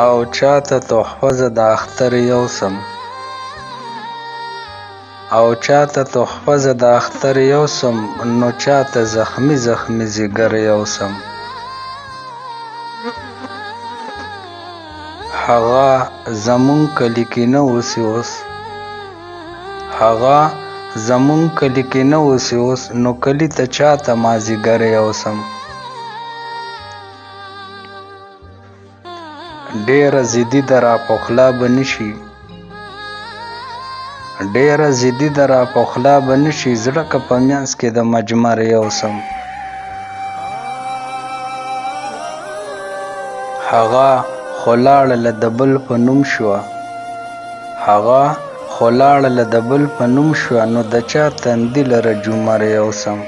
او چاته تحفه زه د اختر یوسم او چاته تحفه زه د اختر یوسم نو چاته زخمی زخمی ځیګر یوسم هغه زمون کلی کې نه اوسي اوس هغه زمون کلی کې نه اوسي اوس نو کلی ته چاته مازیګر یوسم ډیره ضدي ده راپخلا به نشي ډیره ضدي ده راپخلا به نشي زړه که په منځ کې د مجمر یوسم هغه خو لاړله د بل په نوم شوه هغه خو لاړله د بل په نوم شوه نو د چا تندي لره جومر یوسم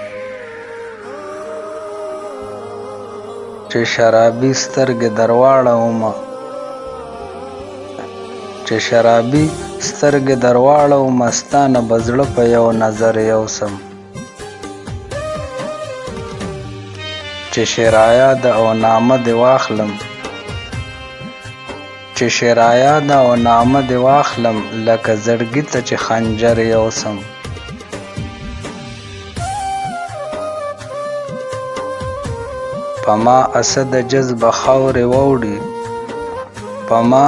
چې شرابي سترګې درواړومه چې شرابي سترګې درواړومه ستا نه به زړه په یو نظر یوسم چې شرایه ده او نامه دې واخلم چې شرایه ده او نامه دې واخلم لکه زړګي ته چې خنجر یوسم په ما اسد جذب خاورې واوړي په ما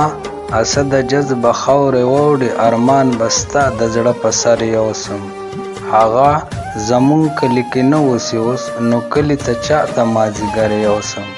اسد جذب خاورې واوړي ارمان به ستا د زړه په سر یوسم هغه زمون کلی کې نه اوسي اوس نو کلی ته چاته مازیګر یوسم